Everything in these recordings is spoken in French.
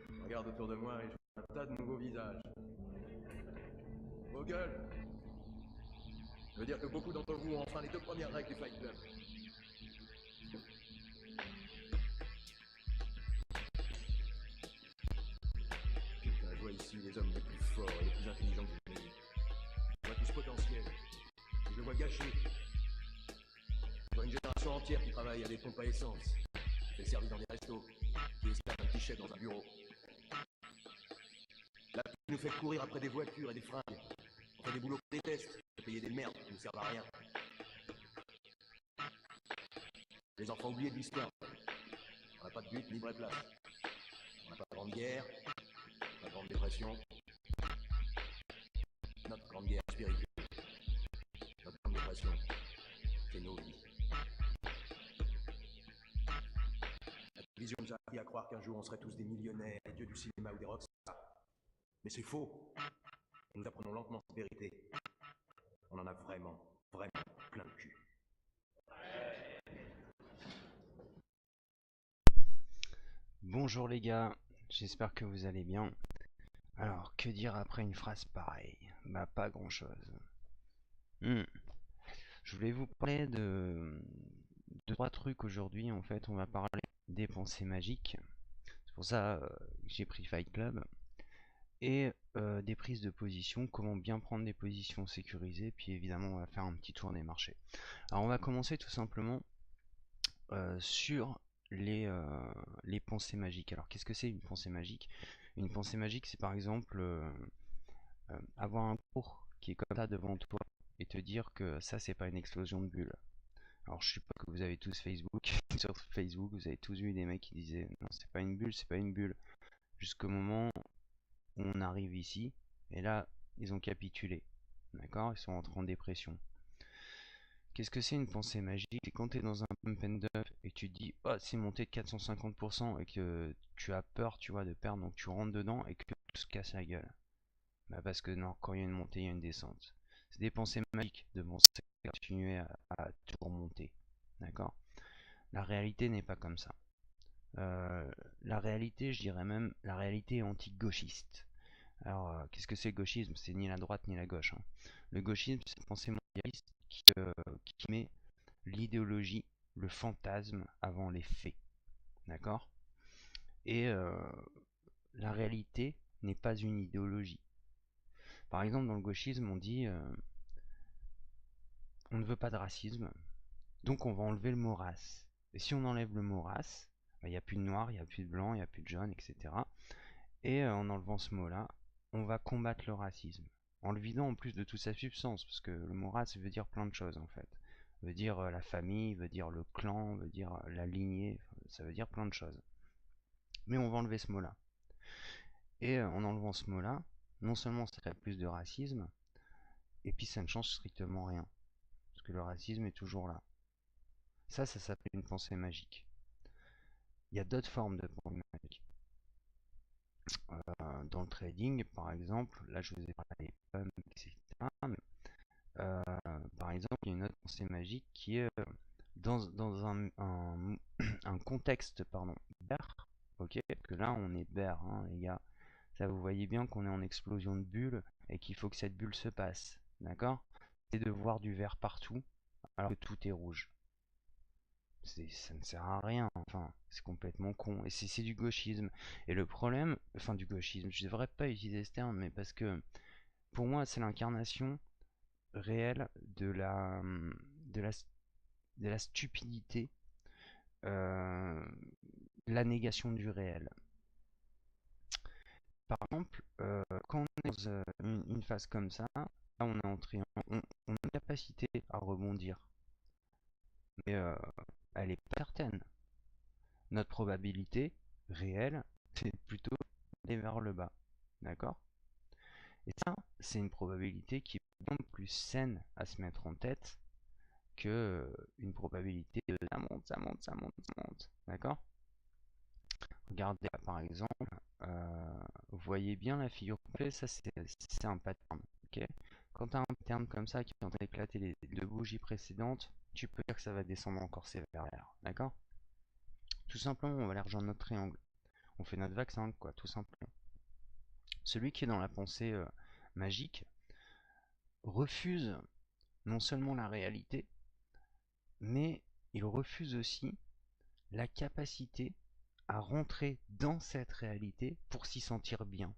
Je regarde autour de moi et je vois un tas de nouveaux visages. Vos gueules. Je veux dire que beaucoup d'entre vous ont enfreint les deux premières règles du Fight Club. Putain, je vois ici les hommes les plus forts et les plus intelligents du pays. Je vois tout ce potentiel. Et je le vois gâché. Je vois une génération entière qui travaille à des pompes à essence, qui fait service dans des restos, qui espère un petit chef dans un bureau. La pub nous fait courir après des voitures et des fringues. On fait des boulots qu'on déteste, pour payer des merdes qui ne servent à rien. Les enfants oubliés de l'histoire. On n'a pas de but ni de vraie place. On n'a pas de grande guerre, pas de grande dépression. Notre grande guerre spirituelle, notre grande dépression, c'est nos vies. La télévision nous a appris à croire qu'un jour on serait tous des millionnaires, des dieux du cinéma ou des rockstars. Mais c'est faux. Nous apprenons lentement cette vérité. On en a vraiment, vraiment plein le cul. Bonjour les gars, j'espère que vous allez bien. Alors, que dire après une phrase pareille? Bah, pas grand chose. Je voulais vous parler de trois trucs aujourd'hui. En fait, on va parler des pensées magiques. C'est pour ça que j'ai pris Fight Club. Et des prises de position, comment bien prendre des positions sécurisées. Puis évidemment, on va faire un petit tour des marchés. Alors, on va commencer tout simplement sur les pensées magiques. Alors, qu'est-ce que c'est une pensée magique? Une pensée magique, c'est par exemple avoir un cours qui est comme ça devant toi et te dire que ça, c'est pas une explosion de bulles. Alors, je suppose que vous avez tous Facebook. Sur Facebook, vous avez tous vu des mecs qui disaient non, c'est pas une bulle, c'est pas une bulle. Jusqu'au moment où on arrive ici, et là, ils ont capitulé. D'accord? Ils sont entrés en dépression. Qu'est-ce que c'est une pensée magique? C'est quand tu es dans un pump and dump et que tu te dis oh c'est monté de 450% et que tu as peur tu vois de perdre donc tu rentres dedans et que tout se casse la gueule. Bah parce que non, quand il y a une montée, il y a une descente. C'est des pensées magiques de penser continuer à tout remonter. D'accord? La réalité n'est pas comme ça. La réalité, je dirais même, la réalité est anti-gauchiste. Alors, qu'est-ce que c'est le gauchisme? C'est ni la droite ni la gauche, hein. Le gauchisme, c'est une pensée mondialiste qui met l'idéologie, le fantasme avant les faits. D'accord? Et la réalité n'est pas une idéologie. Par exemple, dans le gauchisme, on dit on ne veut pas de racisme, donc on va enlever le mot race. Et si on enlève le mot race, il n'y a plus de noir, il n'y a plus de blanc, il n'y a plus de jaune, etc. Et en enlevant ce mot-là, on va combattre le racisme. En le vidant en plus de toute sa substance, parce que le mot race veut dire plein de choses en fait. Veut dire la famille, veut dire le clan, veut dire la lignée, ça veut dire plein de choses. Mais on va enlever ce mot-là. Et en enlevant ce mot-là, non seulement ça crée plus de racisme, et puis ça ne change strictement rien. Parce que le racisme est toujours là. Ça s'appelle une pensée magique. Il y a d'autres formes de pensée magique. Dans le trading, par exemple, là je vous ai parlé des pommes, etc. Mais, par exemple, il y a une autre pensée magique qui est dans un contexte bear, ok, que là on est bear, hein, les gars. Ça, vous voyez bien qu'on est en explosion de bulles et qu'il faut que cette bulle se passe, d'accord? C'est de voir du vert partout alors que tout est rouge. Ça ne sert à rien, enfin, c'est complètement con. Et c'est du gauchisme. Et le problème, enfin du gauchisme, je devrais pas utiliser ce terme, mais parce que pour moi, c'est l'incarnation réelle de la, de la stupidité, euh, la négation du réel. Par exemple, quand on est dans une phase comme ça, là on est entré, on a une capacité à rebondir, mais elle est pas certaine. Notre probabilité réelle, c'est plutôt d'aller vers le bas. D'accord? Et ça, c'est une probabilité qui est beaucoup plus saine à se mettre en tête que une probabilité de ça monte, ça monte, ça monte, ça monte. D'accord? Regardez là, par exemple, vous voyez bien la figure complète, ça c'est un pattern. Ok? Quand tu as un pattern comme ça qui est en train d'éclater les deux bougies précédentes, tu peux dire que ça va descendre encore sévère. D'accord? Tout simplement, on va aller rejoindre notre triangle. On fait notre vaccin, quoi, tout simplement. Celui qui est dans la pensée magique refuse non seulement la réalité, mais il refuse aussi la capacité à rentrer dans cette réalité pour s'y sentir bien.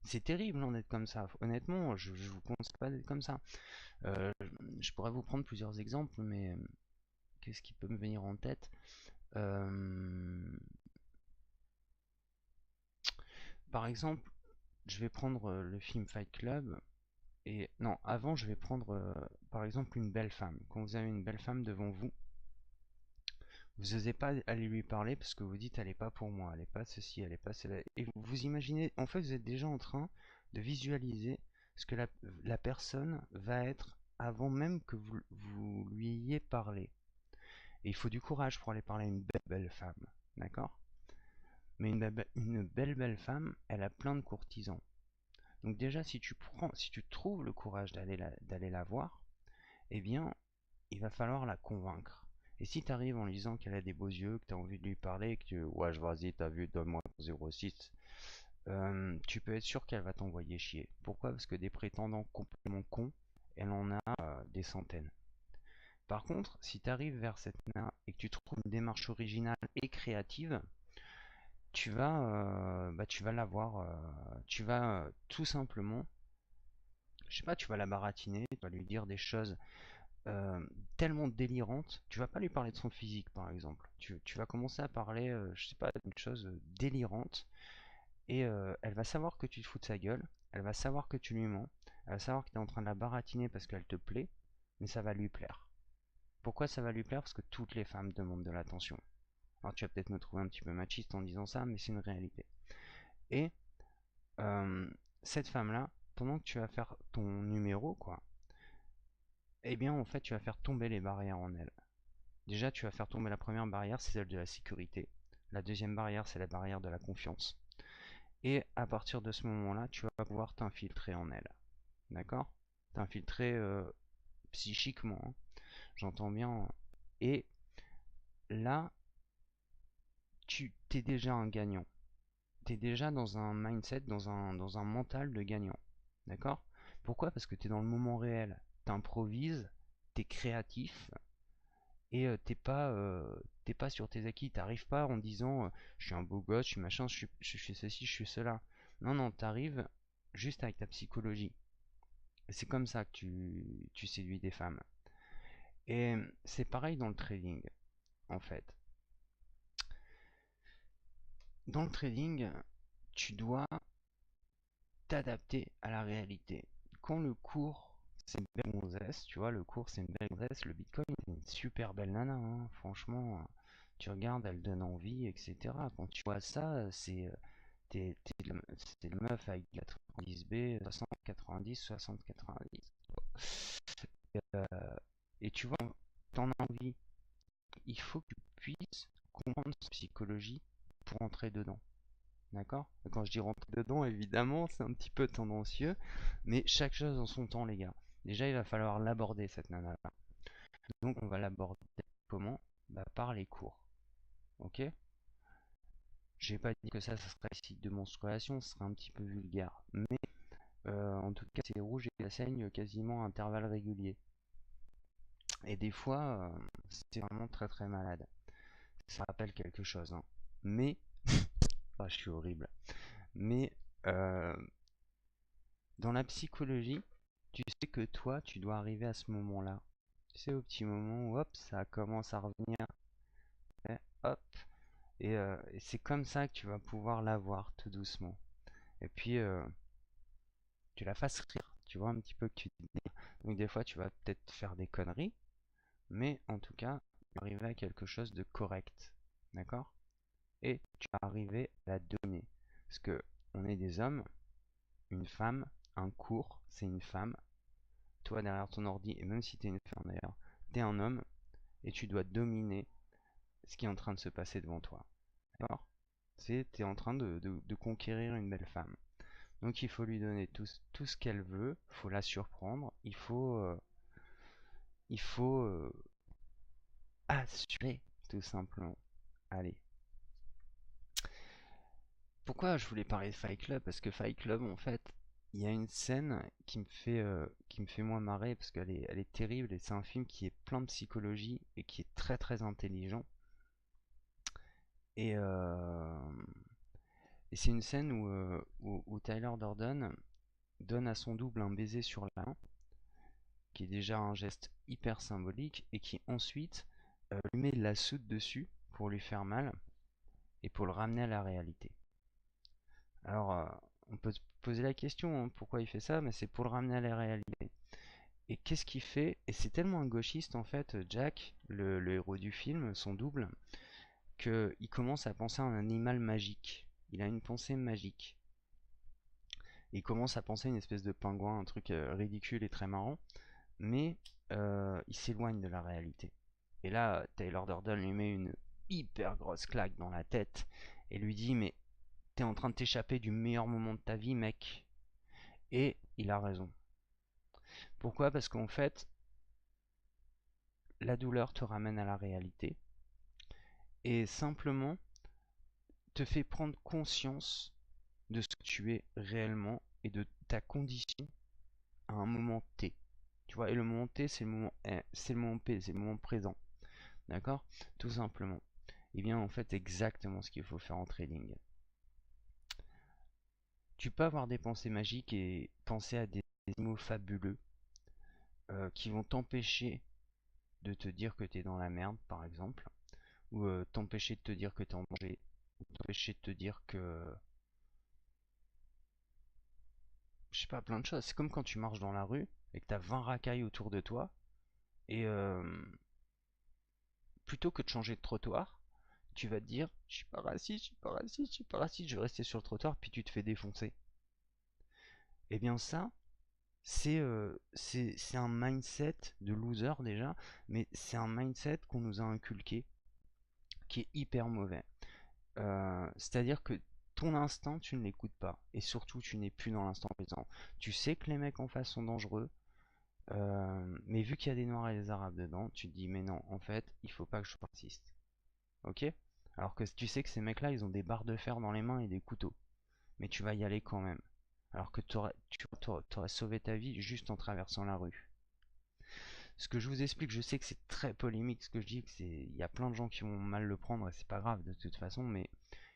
C'est terrible d'être comme ça. Honnêtement, je vous conseille pas d'être comme ça. Je pourrais vous prendre plusieurs exemples, mais qu'est-ce qui peut me venir en tête? Par exemple, je vais prendre le film Fight Club. Et non, avant, je vais prendre par exemple une belle femme. Quand vous avez une belle femme devant vous, vous n'osez pas aller lui parler parce que vous dites elle est pas pour moi, elle est pas ceci, elle est pas cela. Et vous imaginez, en fait, vous êtes déjà en train de visualiser ce que la personne va être avant même que vous lui ayez parlé. Et il faut du courage pour aller parler à une belle femme, d'accord? Mais une belle femme, elle a plein de courtisans. Donc déjà, si tu trouves le courage d'aller la voir, eh bien, il va falloir la convaincre. Et si tu arrives en lui disant qu'elle a des beaux yeux, que tu as envie de lui parler, que ouais, vas-y, t'as vu, donne-moi ton 06, tu peux être sûr qu'elle va t'envoyer chier. Pourquoi? Parce que des prétendants complètement cons, elle en a des centaines. Par contre, si tu arrives vers cette nana et que tu trouves une démarche originale et créative, tu vas l'avoir, tu vas tout simplement, je sais pas, tu vas la baratiner, tu vas lui dire des choses tellement délirantes. Tu vas pas lui parler de son physique, par exemple. Tu vas commencer à parler, je sais pas, d'une chose délirante, et elle va savoir que tu te fous de sa gueule, elle va savoir que tu lui mens, elle va savoir que tu es en train de la baratiner parce qu'elle te plaît, mais ça va lui plaire. Pourquoi ça va lui plaire? Parce que toutes les femmes demandent de l'attention. Alors tu vas peut-être me trouver un petit peu machiste en disant ça, mais c'est une réalité. Et cette femme-là, pendant que tu vas faire ton numéro, quoi, eh bien en fait tu vas faire tomber les barrières en elle. Déjà tu vas faire tomber la première barrière, c'est celle de la sécurité. La deuxième barrière, c'est la barrière de la confiance. Et à partir de ce moment-là, tu vas pouvoir t'infiltrer en elle. D'accord? T'infiltrer psychiquement, hein, j'entends bien. Et là, tu t'es déjà un gagnant. T'es déjà dans un mindset, dans un mental de gagnant. D'accord? Pourquoi? Parce que t'es dans le moment réel. T'improvises, t'es créatif, et t'es pas sur tes acquis. T'arrives pas en disant je suis un beau gosse, je suis machin, je suis ceci, je suis cela. Non, non, t'arrives juste avec ta psychologie. Et c'est comme ça que tu séduis des femmes. Et c'est pareil dans le trading, en fait. Dans le trading, tu dois t'adapter à la réalité. Quand le cours, c'est une belle gonzesse, tu vois, le cours c'est une belle gonzesse, le bitcoin c'est une super belle nana, hein, franchement, tu regardes, elle donne envie, etc. Quand tu vois ça, c'est le meuf avec la 90B, 60, 90, 60, 90. Euh, et tu vois, t'en as envie, il faut que tu puisses comprendre sa psychologie pour entrer dedans. D'accord? Quand je dis rentrer dedans, évidemment, c'est un petit peu tendancieux, mais chaque chose en son temps, les gars. Déjà, il va falloir l'aborder, cette nana-là. Donc, on va l'aborder comment? Bah, par les cours. Ok? J'ai pas dit que ça serait site de menstruation, ce serait un petit peu vulgaire. Mais, en tout cas, c'est rouge et ça saigne quasiment à intervalles réguliers. Et des fois, c'est vraiment très très malade. Ça rappelle quelque chose, hein. Mais, ah, je suis horrible. Mais, euh, dans la psychologie, tu sais que toi, tu dois arriver à ce moment-là. Tu sais, au petit moment où, hop, ça commence à revenir. Et hop. Et c'est comme ça que tu vas pouvoir l'avoir tout doucement. Et puis, tu la fasses rire. Tu vois un petit peu que tu te dis. Donc, des fois, tu vas peut-être faire des conneries. Mais en tout cas, tu vas arriver à quelque chose de correct. D'accord? Et tu vas arriver à la dominer. Parce que on est des hommes, une femme, un cours, c'est une femme. Toi derrière ton ordi, et même si tu es une femme d'ailleurs, tu es un homme et tu dois dominer ce qui est en train de se passer devant toi. D'accord? Tu es en train de conquérir une belle femme. Donc il faut lui donner tout ce qu'elle veut, il faut la surprendre, il faut assurer tout simplement. Allez. Pourquoi je voulais parler de Fight Club? Parce que Fight Club, en fait, il y a une scène qui me fait moins marrer parce elle est terrible et c'est un film qui est plein de psychologie et qui est très très intelligent. Et, euh, et c'est une scène où Tyler Durden donne à son double un baiser sur la main, qui est déjà un geste hyper symbolique et qui ensuite lui met de la soude dessus pour lui faire mal et pour le ramener à la réalité. Alors, on peut se poser la question, hein, pourquoi il fait ça, mais c'est pour le ramener à la réalité. Et qu'est-ce qu'il fait? Et c'est tellement un gauchiste, en fait, Jack, le héros du film, son double, qu'il commence à penser à un animal magique. Il a une pensée magique. Et il commence à penser à une espèce de pingouin, un truc ridicule et très marrant, mais il s'éloigne de la réalité. Et là, Taylor Durden lui met une hyper grosse claque dans la tête et lui dit, mais t'es en train de t'échapper du meilleur moment de ta vie, mec. Et il a raison. Pourquoi? Parce qu'en fait, la douleur te ramène à la réalité et simplement te fait prendre conscience de ce que tu es réellement et de ta condition à un moment T. Tu vois, et le moment T, c'est le moment, c'est le moment P, c'est le moment présent. D'accord? Tout simplement. Et bien, en fait, exactement ce qu'il faut faire en trading. Tu peux avoir des pensées magiques et penser à des mots fabuleux qui vont t'empêcher de te dire que tu es dans la merde, par exemple, ou t'empêcher de te dire que tu es en danger, ou t'empêcher de te dire que, je sais pas, plein de choses. C'est comme quand tu marches dans la rue et que tu as 20 racailles autour de toi, et plutôt que de changer de trottoir, tu vas te dire, je suis pas raciste, je suis pas raciste, je suis pas raciste, je vais rester sur le trottoir, puis tu te fais défoncer. Et bien ça, c'est un mindset de loser déjà, mais c'est un mindset qu'on nous a inculqué qui est hyper mauvais. C'est-à-dire que ton instinct, tu ne l'écoutes pas. Et surtout, tu n'es plus dans l'instant présent. Tu sais que les mecs en face sont dangereux, mais vu qu'il y a des noirs et des arabes dedans, tu te dis, mais non, en fait, il faut pas que je sois raciste. Ok? Alors que tu sais que ces mecs-là, ils ont des barres de fer dans les mains et des couteaux. Mais tu vas y aller quand même. Alors que tu aurais sauvé ta vie juste en traversant la rue. Ce que je vous explique, je sais que c'est très polémique ce que je dis, il y a plein de gens qui vont mal le prendre et c'est pas grave de toute façon, mais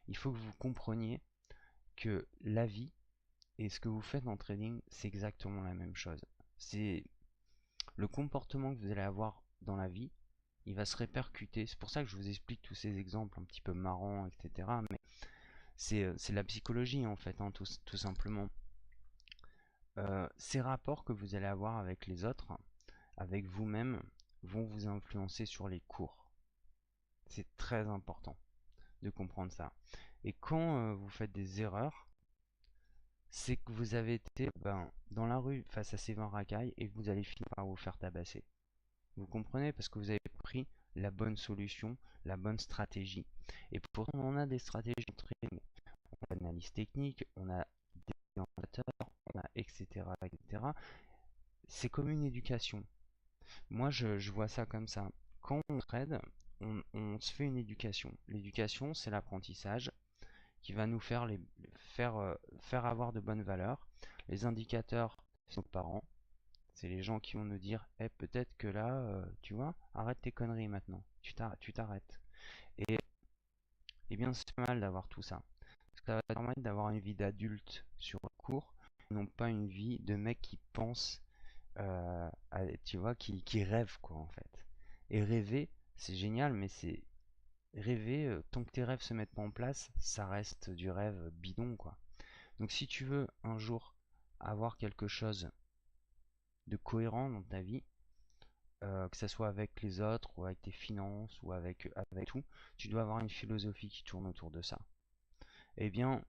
il faut que vous compreniez que la vie et ce que vous faites en trading, c'est exactement la même chose. C'est le comportement que vous allez avoir dans la vie, il va se répercuter. C'est pour ça que je vous explique tous ces exemples un petit peu marrants, etc. Mais c'est la psychologie en fait, hein, tout simplement. Ces rapports que vous allez avoir avec les autres, avec vous-même, vont vous influencer sur les cours. C'est très important de comprendre ça. Et quand vous faites des erreurs, c'est que vous avez été dans la rue face à ces 20 racailles et que vous allez finir par vous faire tabasser. Vous comprenez? Parce que vous avez pris la bonne solution, la bonne stratégie. Et pourtant, on a des stratégies de trading. On a l'analyse technique, on a des indicateurs, on a etc. etc. C'est comme une éducation. Moi, je vois ça comme ça. Quand on trade, on se fait une éducation. L'éducation, c'est l'apprentissage qui va nous faire avoir de bonnes valeurs. Les indicateurs, c'est nos parents. C'est les gens qui vont nous dire, peut-être que là, tu vois, arrête tes conneries maintenant. Tu t'arrêtes. Et, et bien, c'est pas mal d'avoir tout ça. Parce que ça va permettre d'avoir une vie d'adulte sur le cours, non pas une vie de mec qui pense, tu vois, qui rêve, quoi, en fait. Et rêver, c'est génial, mais c'est rêver, tant que tes rêves se mettent pas en place, ça reste du rêve bidon, quoi. Donc si tu veux un jour avoir quelque chose de cohérent dans ta vie, que ce soit avec les autres, ou avec tes finances, ou avec tout, tu dois avoir une philosophie qui tourne autour de ça. Eh bien,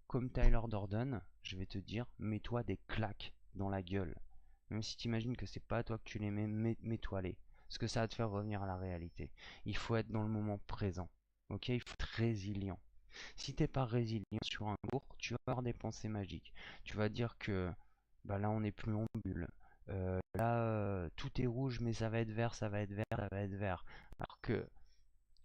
comme Tyler Durden, je vais te dire, mets-toi des claques dans la gueule. Même si tu imagines que c'est pas à toi que tu les mets, mets-toi les. Parce que ça va te faire revenir à la réalité. Il faut être dans le moment présent. Ok? Il faut être résilient. Si t'es pas résilient sur un cours, tu vas avoir des pensées magiques. Tu vas dire que là on n'est plus en bulle. Là tout est rouge mais ça va être vert, ça va être vert, ça va être vert. Alors que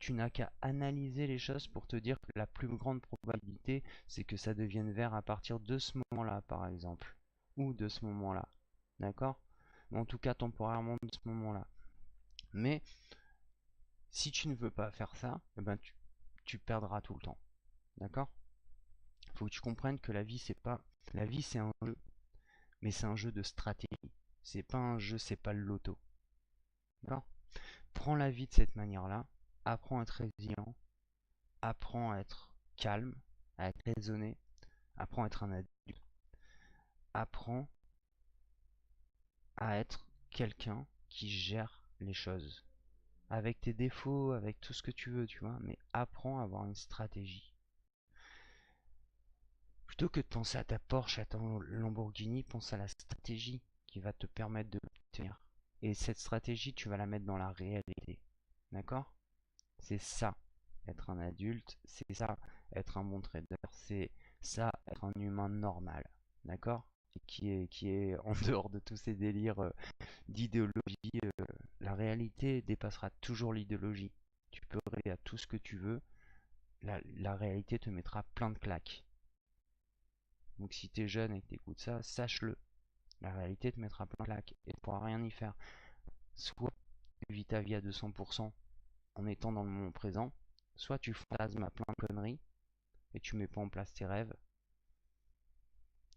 tu n'as qu'à analyser les choses pour te dire que la plus grande probabilité, c'est que ça devienne vert à partir de ce moment-là, par exemple. Ou de ce moment-là. D'accord? En tout cas, temporairement de ce moment-là. Mais si tu ne veux pas faire ça, eh ben tu perdras tout le temps. D'accord? Il faut que tu comprennes que la vie, c'est pas. La vie, c'est un jeu. Mais c'est un jeu de stratégie. C'est pas un jeu, c'est pas le loto. D'accord? Prends la vie de cette manière-là. Apprends à être résilient. Apprends à être calme, à être raisonné. Apprends à être un adulte. Apprends à être quelqu'un qui gère les choses. Avec tes défauts, avec tout ce que tu veux, tu vois. Mais apprends à avoir une stratégie. Plutôt que de penser à ta Porsche, à ton Lamborghini, pense à la stratégie qui va te permettre de l'obtenir. Et cette stratégie, tu vas la mettre dans la réalité. D'accord? C'est ça, être un adulte. C'est ça, être un bon trader. C'est ça, être un humain normal. D'accord? Qui est en dehors de tous ces délires d'idéologie. La réalité dépassera toujours l'idéologie. Tu peux rêver à tout ce que tu veux. La réalité te mettra plein de claques. Donc si t'es jeune et que t'écoutes ça, sache-le. La réalité te mettra plein de claques et tu pourras rien y faire. Soit tu vis ta vie à 200% en étant dans le moment présent, soit tu fantasmes à plein de conneries et tu mets pas en place tes rêves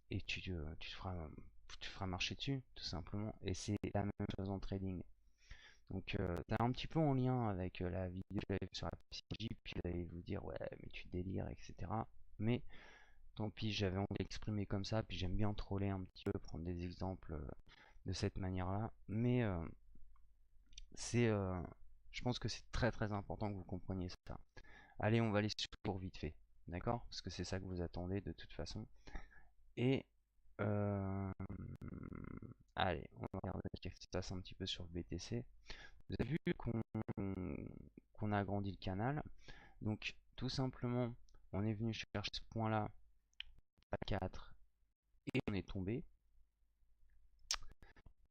et tu te feras marcher dessus, tout simplement. Et c'est la même chose en trading. Donc t'as un petit peu en lien avec la vidéo que j'avais sur la psychologie, puis vous allez vous dire ouais mais tu délires, etc. Mais tant pis, j'avais envie d'exprimer comme ça, puis j'aime bien troller un petit peu, prendre des exemples de cette manière-là. Mais c'est, je pense que c'est très très important que vous compreniez ça. Allez, on va aller sur le cours vite fait, d'accord? Parce que c'est ça que vous attendez de toute façon. Et euh, allez, on va regarder ce qui se passe un petit peu sur le BTC. Vous avez vu qu'on a agrandi le canal. Donc tout simplement, on est venu chercher ce point-là à 4 et on est tombé.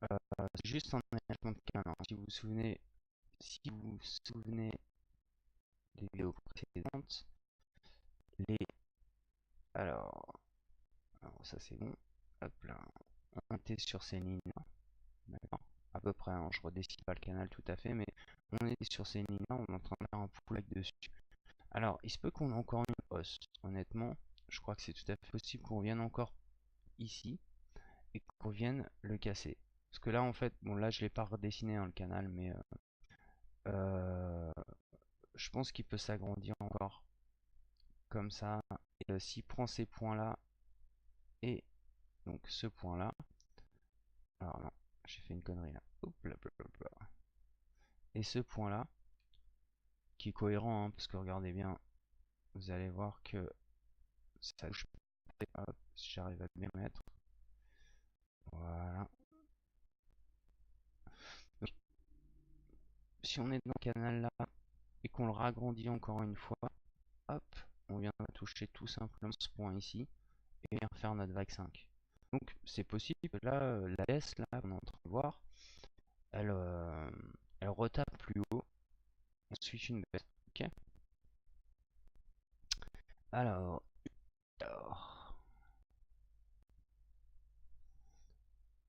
C'est juste un aménagement de canal. Si vous vous souvenez des vidéos précédentes, les alors, ça c'est bon. Hop là, on était sur ces lignes-là, d'accord? À peu près, hein, je redessine pas le canal tout à fait, mais on est sur ces lignes-là, on est en train de faire un pullback dessus. Alors, il se peut qu'on ait encore une hausse. Honnêtement, je crois que c'est tout à fait possible qu'on vienne encore ici et qu'on vienne le casser. Parce que là, en fait, bon, là, je l'ai pas redessiné hein, le canal, mais je pense qu'il peut s'agrandir encore comme ça. Et s'il prend ces points-là et donc ce point-là, alors non, j'ai fait une connerie là. Hop là, blablabla. Et ce point-là, qui est cohérent, hein, parce que regardez bien, vous allez voir que ça bouge. Hop, si j'arrive à bien mettre. Voilà. Donc, si on est dans le canal là et qu'on le ragrandit encore une fois, hop, on vient toucher tout simplement ce point ici et vient faire notre vague 5. Donc c'est possible que là, la baisse là qu'on est en train de voir, elle, elle retape plus haut, ensuite une baisse. Ok. Alors, alors,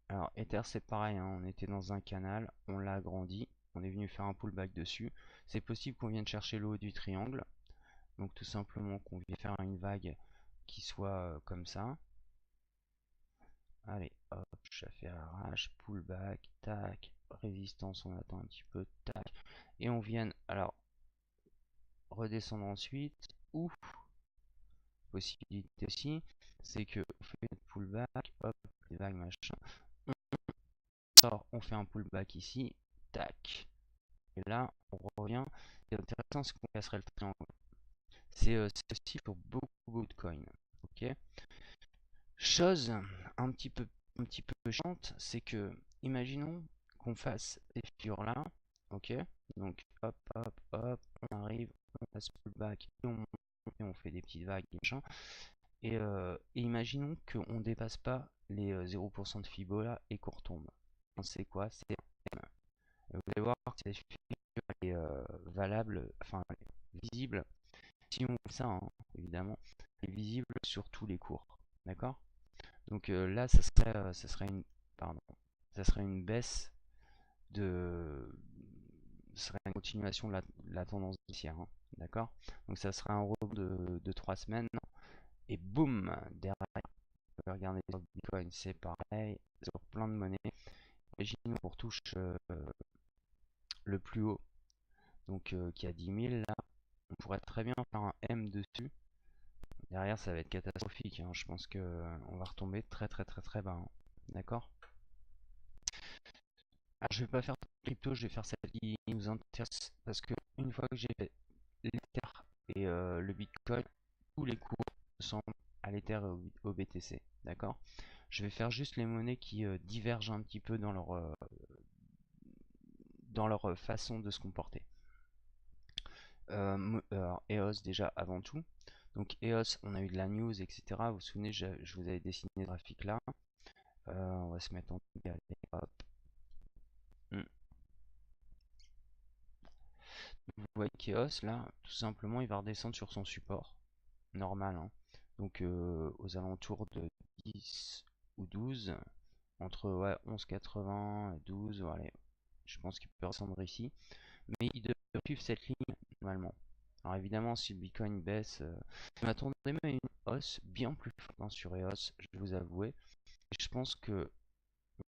alors Ether c'est pareil, hein, on était dans un canal, on l'a agrandi, on est venu faire un pullback dessus. C'est possible qu'on vienne chercher le haut du triangle, donc tout simplement qu'on vienne faire une vague qui soit comme ça. Allez, hop, ça fait arrache, pullback, tac, résistance, on attend un petit peu, tac, et on vient, alors, redescendre ensuite, ou, possibilité aussi, c'est que on fait notre pullback, hop, des vagues, machin, on sort, on fait un pullback ici, tac, et là, on revient, et intéressant, c'est qu'on casserait le triangle. C'est aussi pour beaucoup de coins, ok. Chose un petit peu chiante, c'est que, imaginons qu'on fasse ces figures-là, ok? Donc, hop, hop, hop, on arrive, on passe pullback, et on fait des petites vagues, machin. Et imaginons qu'on ne dépasse pas les 0% de Fibo là et qu'on retombe. On sait quoi? C'est M. Vous allez voir que ces figures est valable, enfin visible, si on fait ça, hein, évidemment, est visible sur tous les cours. D'accord? Donc là, ça serait une, pardon, ça serait une baisse de, ce serait une continuation de la tendance baissière, hein, d'accord? Donc ça serait un rebond de 3 semaines, et boum, derrière, regardez sur Bitcoin, c'est pareil, sur plein de monnaies. Imaginons qu'on retouche le plus haut, donc qui a 10 000, là, on pourrait très bien faire un M dessus. Derrière, ça va être catastrophique, hein. Je pense que on va retomber très très très très bas, hein. D'accord? Alors, je vais pas faire de crypto, je vais faire celle qui nous intéresse, parce que une fois que j'ai fait l'Ether et le Bitcoin, tous les cours ressemblent à l'Ether et au BTC. D'accord? Je vais faire juste les monnaies qui divergent un petit peu dans leur façon de se comporter. Alors, EOS déjà avant tout. Donc EOS, on a eu de la news, etc. Vous vous souvenez, je vous avais dessiné ce graphique là. On va se mettre en égalé. Hop. Vous voyez qu'EOS là, tout simplement, il va redescendre sur son support normal, hein. Donc aux alentours de 10 ou 12, entre ouais, 11,80 et 12, allez, je pense qu'il peut redescendre ici. Mais il devrait suivre cette ligne normalement. Alors évidemment, si le Bitcoin baisse, je m'attendais même à une hausse bien plus forte, hein, sur EOS, je vais vous avouer. Et je pense que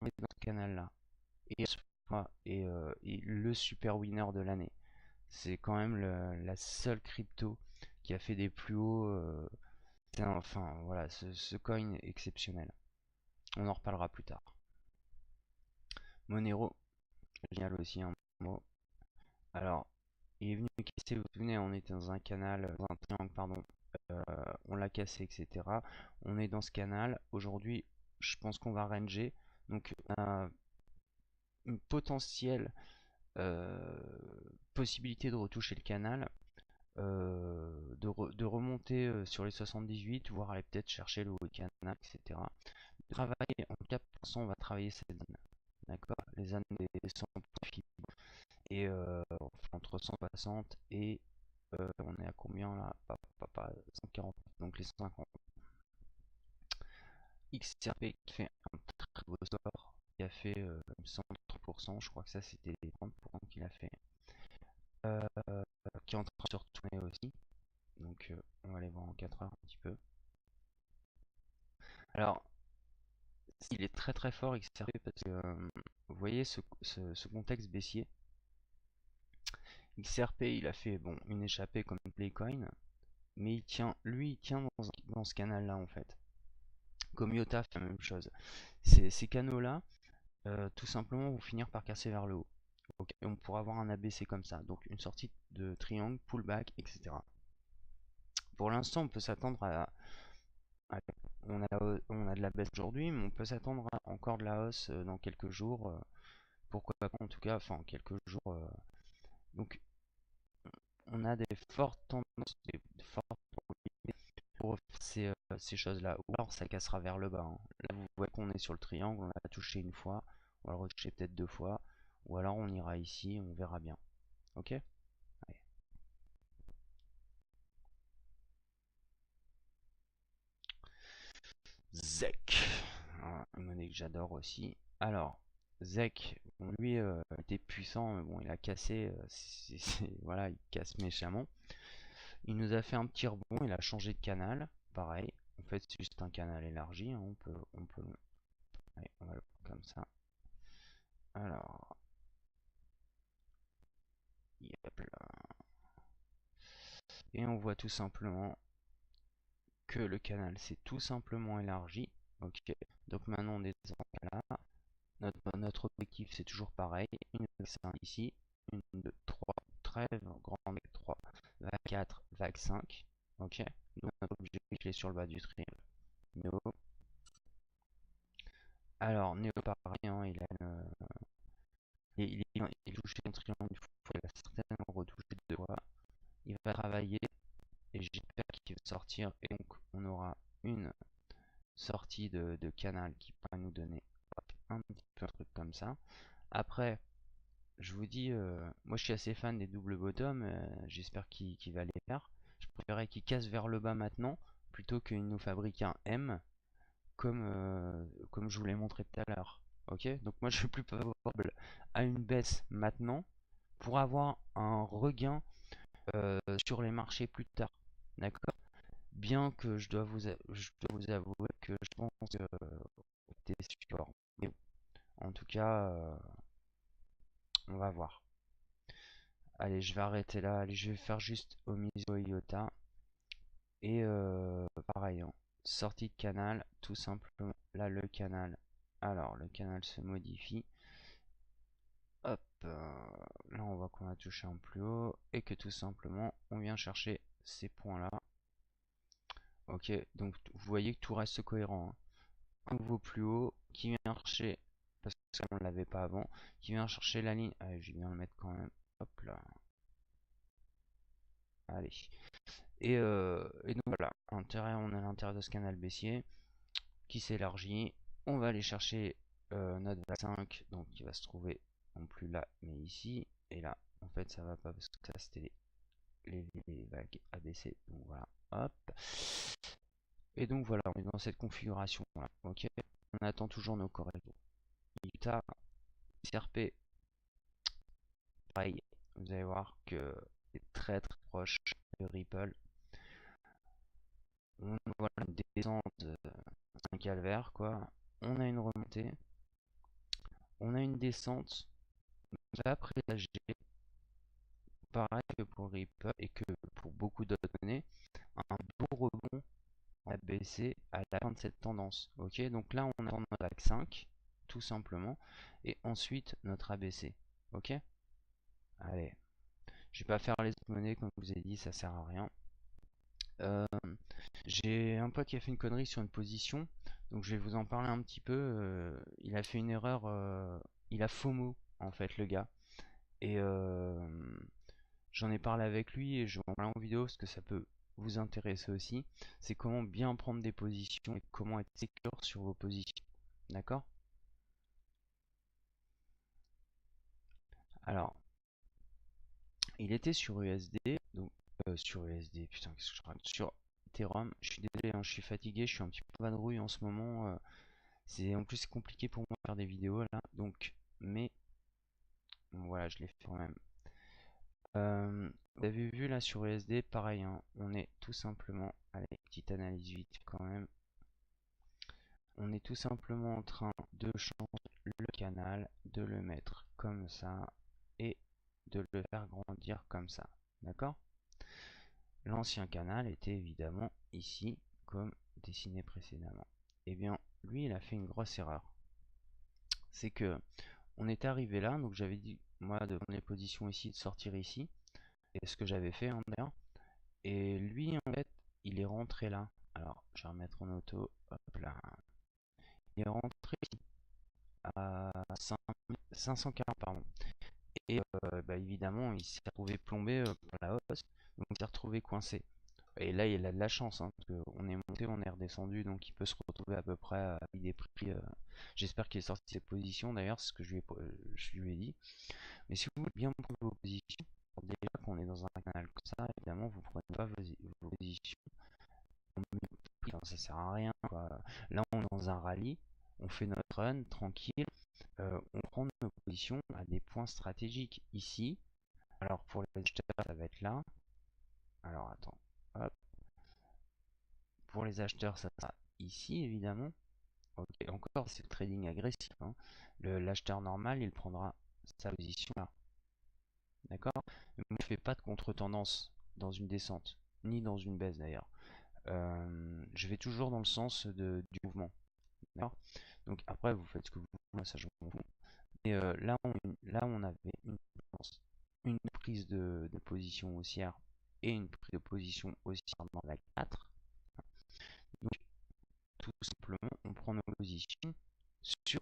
on est dans ce canal-là. Et, et le super winner de l'année. C'est quand même la seule crypto qui a fait des plus hauts. Enfin, voilà, ce coin est exceptionnel. On en reparlera plus tard. Monero, génial aussi, un mot. Alors, il est venu casser, vous vous souvenez, on était dans un canal, dans un triangle, pardon, on l'a cassé, etc. On est dans ce canal. Aujourd'hui, je pense qu'on va ranger. Donc, on a une potentielle possibilité de retoucher le canal, de remonter sur les 78, voire aller peut-être chercher le haut du canal, etc. De travailler en 4%, on va travailler cette zone. D'accord? Les zones des 100 profils. Et entre 160 et on est à combien là? 140, donc les 150. XRP qui fait un très beau score, qui a fait 130%, je crois que ça c'était les 30% qu'il a fait, euh, qui est en train de se retourner aussi, donc on va aller voir en 4 heures un petit peu. Alors, il est très très fort XRP parce que vous voyez ce contexte baissier. XRP il a fait bon une échappée comme Playcoin, mais il tient dans ce canal là en fait. Comme Iota fait la même chose. Ces canaux là, tout simplement vont finir par casser vers le haut. Okay. Et on pourra avoir un ABC comme ça, donc une sortie de triangle, pullback, etc. Pour l'instant, on peut s'attendre on a de la baisse aujourd'hui, mais on peut s'attendre à encore de la hausse dans quelques jours. Pourquoi pas, en tout cas, enfin quelques jours. Donc on a des fortes tendances, des fortes pour ces choses-là. Ou alors ça cassera vers le bas, hein. Là, vous voyez qu'on est sur le triangle, on l'a touché une fois, on va le retoucher peut-être deux fois, ou alors on ira ici, on verra bien. Ok? Allez. ZEC, une monnaie que j'adore aussi. Alors, ZEC, bon, lui était puissant, mais bon, il a cassé, voilà, il casse méchamment. Il nous a fait un petit rebond, il a changé de canal, pareil. En fait, c'est juste un canal élargi, hein, allez, on va le prendre comme ça. Alors, yep là. Et on voit tout simplement que le canal s'est tout simplement élargi. Ok, donc maintenant on est dans ce cas-là. Notre objectif c'est toujours pareil. Une vague 5 ici, une, 2, 3, très grande vague 3, vague 4, vague 5. Ok, donc notre objectif est sur le bas du triangle. Néo. Alors, Néo pareil, hein, il touche un triangle une fois, il va certainement retoucher deux fois. Il va travailler et j'espère qu'il va sortir. Et donc, on aura une sortie de canal qui pourra nous donner un petit peu un truc comme ça. Après, je vous dis, moi je suis assez fan des double bottom, j'espère qu'il va les faire. Je préférerais qu'il casse vers le bas maintenant, plutôt qu'il nous fabrique un M, comme je vous l'ai montré tout à l'heure. Ok, donc moi je suis plus favorable à une baisse maintenant, pour avoir un regain sur les marchés plus tard. D'accord? Bien que je dois vous avouer que je pense que c'était support. Mais bon, en tout cas, on va voir. Allez, je vais arrêter là. Allez, je vais faire juste Omiso Iota. Et pareil, hein, sortie de canal, tout simplement. Là, le canal. Alors, le canal se modifie. Hop, là on voit qu'on a touché un plus haut et que tout simplement on vient chercher ces points là. Ok, donc vous voyez que tout reste cohérent, hein. Un nouveau plus haut qui vient chercher, parce qu'on ne l'avait pas avant, qui vient chercher la ligne. Allez, je vais bien le mettre quand même. Hop là. Allez. Et donc voilà, on est à l'intérieur de ce canal baissier qui s'élargit. On va aller chercher notre vague 5, donc qui va se trouver non plus là, mais ici. Et là, en fait, ça va pas parce que ça c'était les vagues ABC. Donc voilà, hop. Et donc voilà, on est dans cette configuration là. Ok, on attend toujours nos corrections. Utah, CRP, pareil. Vous allez voir que c'est très très proche de Ripple. On voit une descente, c'est un calvaire quoi. On a une remontée, on a une descente. On va présager, pareil que pour Ripple et que pour beaucoup d'autres données, un beau rebond à baisser à la fin de cette tendance. Ok, donc là on attend notre vague 5 tout simplement et ensuite notre ABC. Ok, allez, je vais pas faire les autres monnaies comme je vous ai dit, ça sert à rien. J'ai un pote qui a fait une connerie sur une position, donc je vais vous en parler un petit peu. Il a fait une erreur, il a FOMO en fait le gars. Et j'en ai parlé avec lui et je vais en parler en vidéo parce que ça peut vous intéresser aussi. C'est comment bien prendre des positions et comment être sécure sur vos positions. D'accord? Alors, il était sur USD, donc sur USD, putain, qu'est-ce que je raconte? Sur Ethereum. Je suis désolé, hein, je suis fatigué, je suis un petit peu vadrouille en ce moment. C'est en plus compliqué pour moi de faire des vidéos là, donc, mais bon, voilà, je l'ai fait quand même. Vous avez vu là sur USD, pareil, hein, on est tout simplement, allez, petite analyse vite quand même, on est tout simplement en train de changer le canal, de le mettre comme ça et de le faire grandir comme ça, d'accord? L'ancien canal était évidemment ici, comme dessiné précédemment. Et bien, lui, il a fait une grosse erreur. C'est que on est arrivé là, donc j'avais dit, moi, de prendre les positions ici, de sortir ici, et ce que j'avais fait en d'ailleurs. Et lui, en fait, il est rentré là. Alors, je vais remettre en auto. Hop là. Il est rentré à 540, pardon. Et bah, évidemment, il s'est retrouvé plombé par la hausse. Donc, il s'est retrouvé coincé. Et là, il a de la chance, hein, parce qu'on est monté, on est redescendu, donc il peut se retrouver à peu près avec des prix. J'espère qu'il est sorti de ses positions, d'ailleurs, c'est ce que je lui ai dit. Mais si vous voulez bien prendre vos positions, déjà qu'on est dans un canal comme ça, évidemment, vous prenez pas vos positions. Enfin, ça sert à rien, quoi. Là, on est dans un rallye, on fait notre run tranquille, on prend nos positions à des points stratégiques ici. Alors pour les acheteurs, ça va être là. Alors attends, hop. Pour les acheteurs, ça sera ici évidemment. Ok, encore c'est le trading agressif, hein. L'acheteur normal, il prendra sa position là. D'accord? Mais moi, je fais pas de contre-tendance dans une descente, ni dans une baisse d'ailleurs. Je vais toujours dans le sens du mouvement. D'accord. Donc après, vous faites ce que vous voulez, ça je m'en fous. Mais là, on avait une prise de position haussière et une prise de position haussière dans la 4. Donc tout simplement, on prend nos positions sur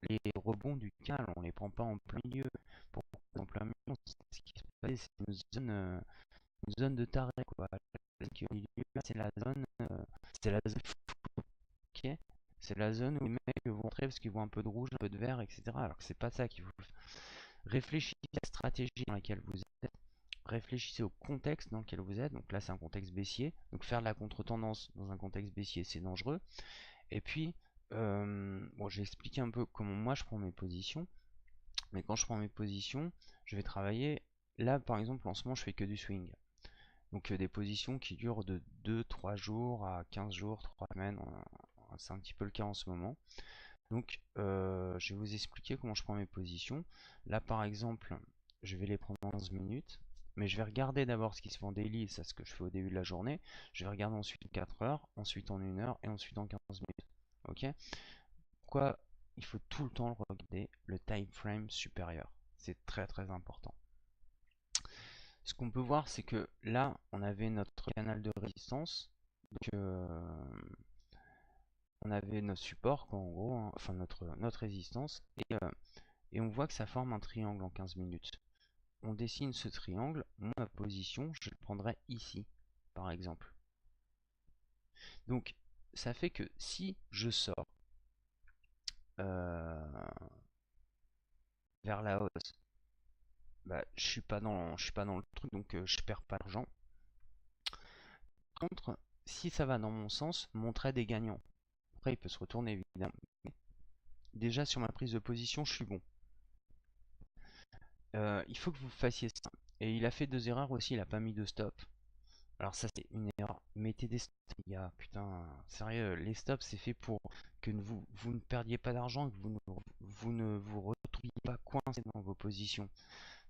les rebonds du canal. On ne les prend pas en plein milieu. En plein milieu, ce qui se passe, c'est une zone de taré, quoi. C'est la zone ok. C'est la zone où les mecs vont rentrer parce qu'ils voient un peu de rouge, un peu de vert, etc. Alors que c'est pas ça qu'il faut. réfléchissez à la stratégie dans laquelle vous êtes, réfléchissez au contexte dans lequel vous êtes. Donc là, c'est un contexte baissier. Donc faire de la contre-tendance dans un contexte baissier, c'est dangereux. Et puis, bon, j'ai expliqué un peu comment moi je prends mes positions. Mais quand je prends mes positions, je vais travailler. Là, par exemple, en ce moment, je fais que du swing. Donc des positions qui durent de 2-3 jours à 15 jours, 3 semaines. C'est un petit peu le cas en ce moment. Donc je vais vous expliquer comment je prends mes positions. Là, par exemple, je vais les prendre en 11 minutes. Mais je vais regarder d'abord ce qui se fait en daily, c'est ce que je fais au début de la journée. Je vais regarder ensuite en 4 heures, ensuite en 1 heure et ensuite en 15 minutes. Ok? Pourquoi il faut tout le temps regarder le time frame supérieur? C'est très très important. Ce qu'on peut voir, c'est que là, on avait notre canal de résistance. Donc, on avait notre support, quoi, en gros, hein, enfin notre résistance. Et on voit que ça forme un triangle en 15 minutes. On dessine ce triangle. Moi, ma position, je le prendrai ici, par exemple. Donc, ça fait que si je sors vers la hausse, bah, je suis pas dans le truc, donc je perds pas d'argent. Par contre, si ça va dans mon sens, mon trade est gagnant. Après, il peut se retourner évidemment. Déjà sur ma prise de position, je suis bon. Il faut que vous fassiez ça. Et il a fait 2 erreurs aussi, il a pas mis de stop. Alors ça c'est une erreur. Mettez des stops, les gars. Putain, sérieux, les stops c'est fait pour que vous ne perdiez pas d'argent, que vous ne vous retrouviez pas coincé dans vos positions.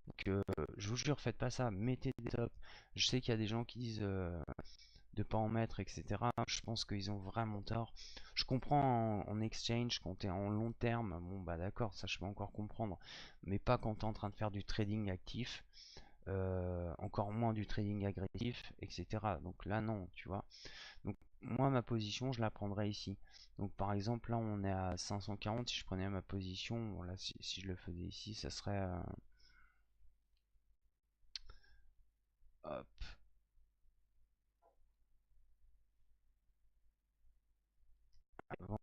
Donc je vous jure, faites pas ça. Mettez des stops. Je sais qu'il y a des gens qui disent de pas en mettre, etc. Je pense qu'ils ont vraiment tort. Je comprends en exchange quand tu es en long terme, bon bah d'accord, ça je peux encore comprendre, mais pas quand tu es en train de faire du trading actif, encore moins du trading agressif, etc. Donc là non, tu vois. Donc moi ma position je la prendrais ici. Donc par exemple là on est à 540, si je prenais ma position, bon là si je le faisais ici, ça serait hop,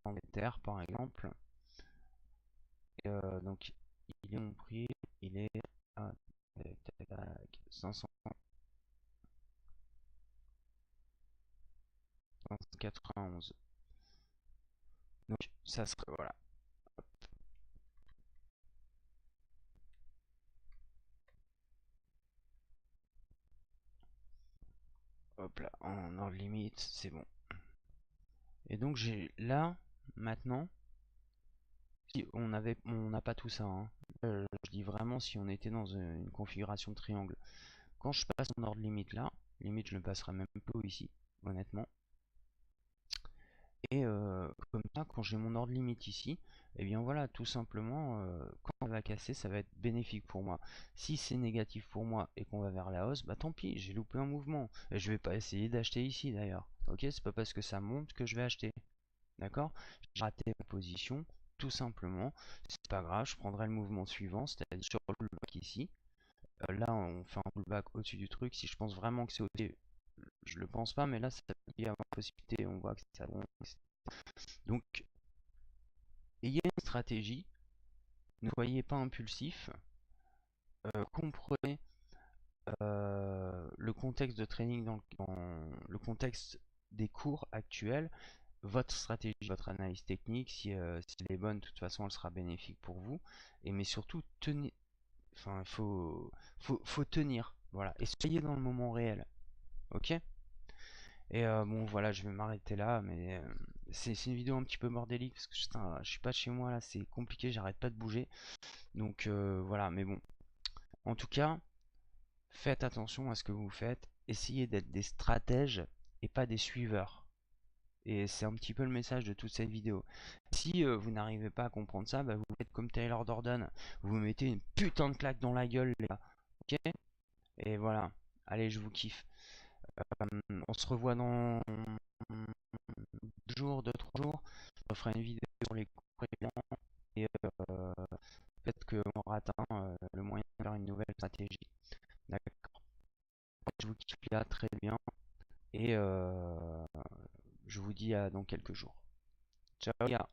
Angleterre par exemple. Et, donc il est mon prix, il est à 591. Donc ça serait voilà. Hop là, en ordre limite, c'est bon. Et donc j'ai là maintenant, si on n'a pas tout ça, hein. Je dis vraiment si on était dans une configuration de triangle. Quand je passe en ordre limite là, limite je le passerai même peu ici, honnêtement. Et comme ça, quand j'ai mon ordre limite ici, et bien voilà, tout simplement, quand on va casser, ça va être bénéfique pour moi. Si c'est négatif pour moi et qu'on va vers la hausse, bah tant pis, j'ai loupé un mouvement. Et je vais pas essayer d'acheter ici d'ailleurs. Ok, c'est pas parce que ça monte que je vais acheter. D'accord? J'ai raté ma position, tout simplement. C'est pas grave, je prendrai le mouvement suivant, c'est-à-dire sur le pullback ici. Là, on fait un pullback au-dessus du truc. Si je pense vraiment que c'est au-dessus, je le pense pas, mais là, ça y a une possibilité. On voit que ça monte. Donc, ayez une stratégie, ne soyez pas impulsif, comprenez le contexte de training dans le contexte des cours actuels, votre stratégie, votre analyse technique, si elle est bonne, de toute façon, elle sera bénéfique pour vous. Mais surtout, tenez, enfin, faut tenir, voilà, et soyez dans le moment réel, ok? Et bon, voilà, je vais m'arrêter là, mais c'est une vidéo un petit peu bordélique parce que putain, je suis pas chez moi là, c'est compliqué, j'arrête pas de bouger. Donc voilà, mais bon. En tout cas, faites attention à ce que vous faites. Essayez d'être des stratèges et pas des suiveurs. Et c'est un petit peu le message de toute cette vidéo. Si vous n'arrivez pas à comprendre ça, bah, vous faites comme Taylor Dordan. Vous mettez une putain de claque dans la gueule, les gars. Ok? Et voilà. Allez, je vous kiffe. On se revoit dans 2 jours, 2-3 jours. Je ferai une vidéo sur les compléments et peut-être qu'on aura atteint le moyen de faire une nouvelle stratégie. D'accord. Je vous kiffe là très bien et je vous dis à dans quelques jours. Ciao les gars.